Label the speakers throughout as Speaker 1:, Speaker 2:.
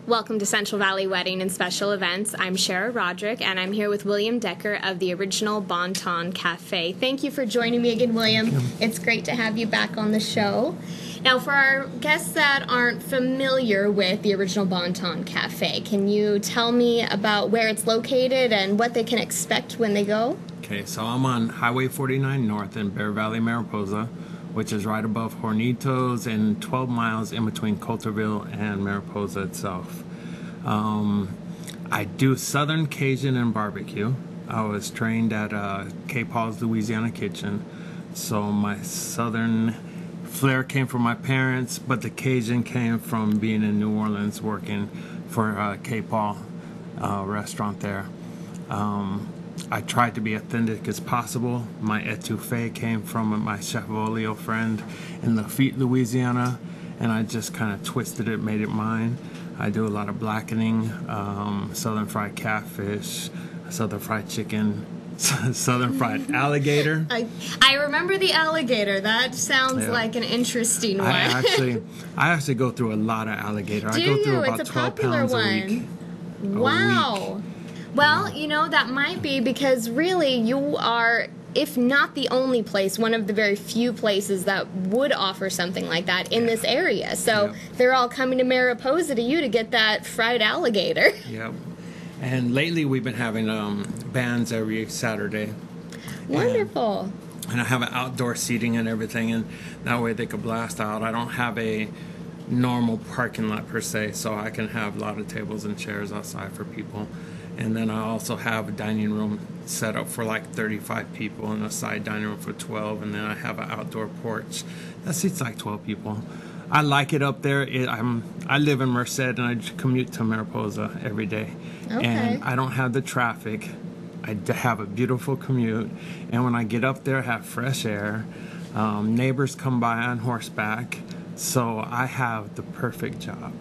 Speaker 1: Welcome to Central Valley Wedding and Special Events. I'm Shara Roderick, and I'm here with William Decker of the Original Bon Ton Cafe. Thank you for joining me again, William. It's great to have you back on the show. Now, for our guests that aren't familiar with the Original Bon Ton Cafe, can you tell me about where it's located and what they can expect when they go?
Speaker 2: Okay, so I'm on Highway 49 North in Bear Valley, Mariposa, which is right above Hornitos and 12 miles in between Coulterville and Mariposa itself. I do Southern Cajun and barbecue. I was trained at K. Paul's Louisiana Kitchen, so my Southern flair came from my parents, but the Cajun came from being in New Orleans working for K. Paul restaurant there. I tried to be authentic as possible. My etouffee came from my Chef Volio friend in Lafitte, Louisiana, and I just kind of twisted it, made it mine. I do a lot of blackening, southern fried catfish, southern fried chicken, southern fried alligator.
Speaker 1: I remember the alligator. That sounds like an interesting one.
Speaker 2: I actually go through a lot of alligator.
Speaker 1: Do
Speaker 2: I go through
Speaker 1: you?
Speaker 2: about
Speaker 1: It's a
Speaker 2: 12
Speaker 1: popular
Speaker 2: pounds
Speaker 1: one.
Speaker 2: a week.
Speaker 1: Wow. Well, you know, that might be because really you are, if not the only place, one of the very few places that would offer something like that in this area. So they're all coming to Mariposa to you to get that fried alligator.
Speaker 2: Yep. And lately we've been having bands every Saturday.
Speaker 1: Wonderful.
Speaker 2: And I have an outdoor seating and everything, and that way they could blast out. I don't have a normal parking lot per se, so I can have a lot of tables and chairs outside for people. And then I also have a dining room set up for like 35 people and a side dining room for 12. And then I have an outdoor porch that seats like 12 people. I like it up there. I live in Merced and I commute to Mariposa every day.
Speaker 1: Okay.
Speaker 2: And I don't have the traffic. I have a beautiful commute. And when I get up there, I have fresh air. Neighbors come by on horseback. So I have the perfect job.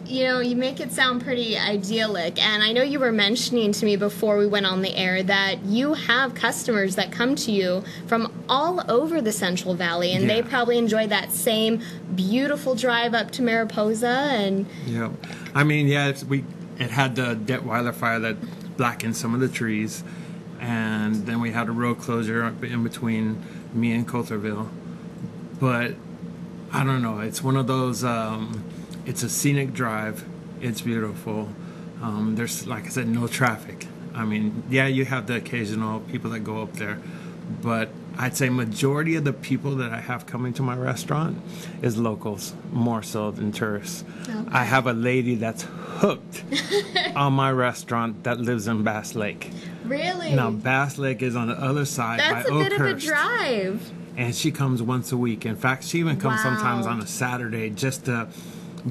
Speaker 1: You know, you make it sound pretty idyllic, and I know you were mentioning to me before we went on the air that you have customers that come to you from all over the Central Valley, and they probably enjoy that same beautiful drive up to Mariposa. And
Speaker 2: yeah, I mean, it had the Detweiler fire that blackened some of the trees, and then we had a road closure in between me and Coulterville. But I don't know, it's one of those. It's a scenic drive. It's beautiful. There's, like I said, no traffic. I mean, you have the occasional people that go up there, but I'd say majority of the people that I have coming to my restaurant is locals, more so than tourists. Okay. I have a lady that's hooked on my restaurant that lives in Bass Lake.
Speaker 1: Really?
Speaker 2: Now, Bass Lake is on the other side by Oakhurst.
Speaker 1: That's a bit of a drive.
Speaker 2: And she comes once a week. In fact, she even comes sometimes on a Saturday just to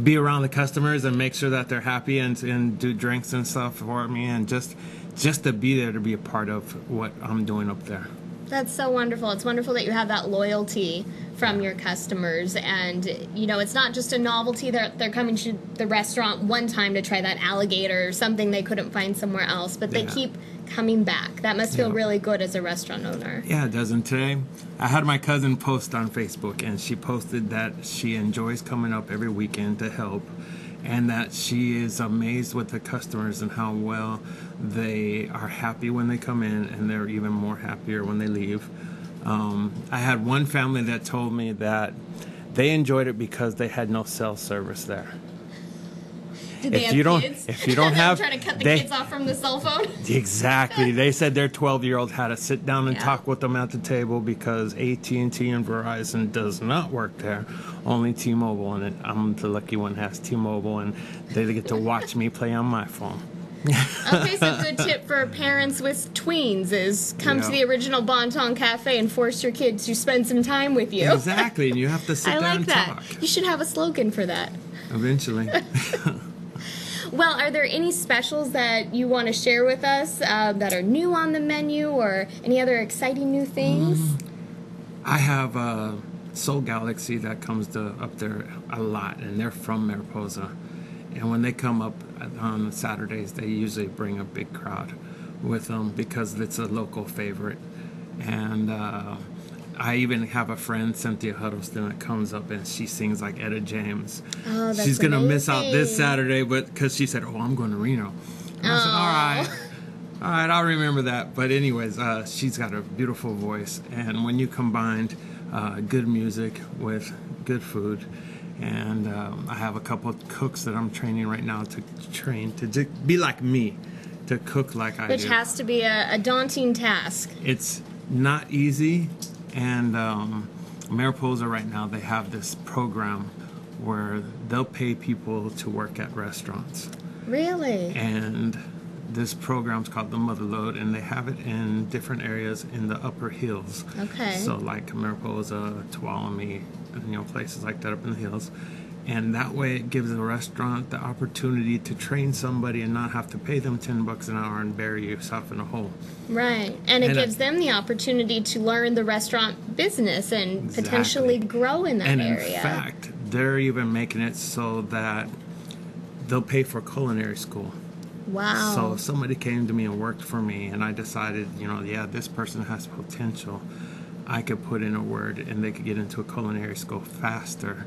Speaker 2: be around the customers and make sure that they're happy and do drinks and stuff for me, and just to be there to be a part of what I'm doing up there.
Speaker 1: That's so wonderful. It's wonderful that you have that loyalty from your customers, and you know, it's not just a novelty. They're coming to the restaurant one time to try that alligator or something they couldn't find somewhere else, but they keep coming back. That must feel really good as a restaurant owner. Yeah,
Speaker 2: it does. And today I had my cousin post on Facebook, and she posted that she enjoys coming up every weekend to help, and that she is amazed with the customers and how well they are happy when they come in, and they're even more happier when they leave. I had one family that told me that they enjoyed it because they had no cell service there.
Speaker 1: Did they have kids?
Speaker 2: If you don't have,
Speaker 1: trying to cut the kids off from the cell phone.
Speaker 2: Exactly. They said their 12-year-old had to sit down and talk with them at the table because AT&T and Verizon does not work there. Only T-Mobile, and I'm the lucky one that has T-Mobile, and they get to watch me play on my phone.
Speaker 1: Okay, so a good tip for parents with tweens is come to the Original Bon Ton Cafe and force your kids to spend some time with you.
Speaker 2: Exactly, and you have to sit down and talk.
Speaker 1: You should have a slogan for that.
Speaker 2: Eventually.
Speaker 1: Well, are there any specials that you want to share with us that are new on the menu, or any other exciting new things?
Speaker 2: I have Soul Galaxy that comes up there a lot, and they're from Mariposa. And when they come up on Saturdays, they usually bring a big crowd with them because it's a local favorite. And I even have a friend, Cynthia Huddleston, that comes up and she sings like Etta James.
Speaker 1: Oh, that's
Speaker 2: She's going to miss out this
Speaker 1: amazing.
Speaker 2: Saturday, but because she said, oh, I'm going to Reno. And I said, all right, I'll remember that. But anyways, she's got a beautiful voice. And when you combined good music with good food, and I have a couple of cooks that I'm training right now to train to be like me, to cook like I do.
Speaker 1: Which has to be a daunting task.
Speaker 2: It's not easy. And Mariposa right now, they have this program where they'll pay people to work at restaurants. Really? And this program's called the Mother Lode, and they have it in different areas in the upper hills.
Speaker 1: Okay.
Speaker 2: So like Mariposa, Tuolumne, places like that up in the hills. And that way it gives a restaurant the opportunity to train somebody and not have to pay them $10 an hour and bury yourself in a hole.
Speaker 1: Right. And it gives them the opportunity to learn the restaurant business and potentially grow in that area.
Speaker 2: And in fact, they're even making it so that they'll pay for culinary school.
Speaker 1: Wow.
Speaker 2: So if somebody came to me and worked for me and I decided, this person has potential, I could put in a word and they could get into a culinary school faster,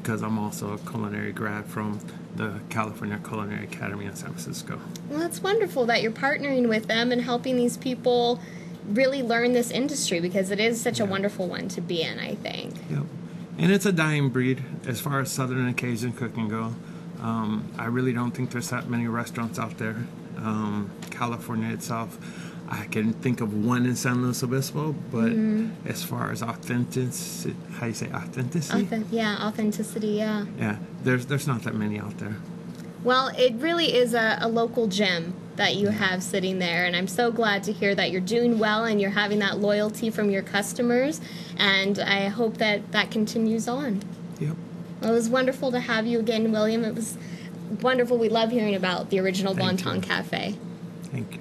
Speaker 2: because I'm also a culinary grad from the California Culinary Academy in San Francisco.
Speaker 1: Well, that's wonderful that you're partnering with them and helping these people really learn this industry, because it is such a wonderful one to be in, I think.
Speaker 2: Yep. And it's a dying breed as far as Southern and Cajun cooking go. I really don't think there's that many restaurants out there. California itself, I can think of one in San Luis Obispo, but as far as authenticity, how you say authenticity?
Speaker 1: Authenticity, yeah.
Speaker 2: Yeah, there's not that many out there.
Speaker 1: Well, it really is a local gem that you have sitting there, and I'm so glad to hear that you're doing well and you're having that loyalty from your customers, and I hope that that continues on.
Speaker 2: Yep.
Speaker 1: Well, it was wonderful to have you again, William. It was wonderful. We love hearing about the original Bon Ton Cafe.
Speaker 2: Thank you.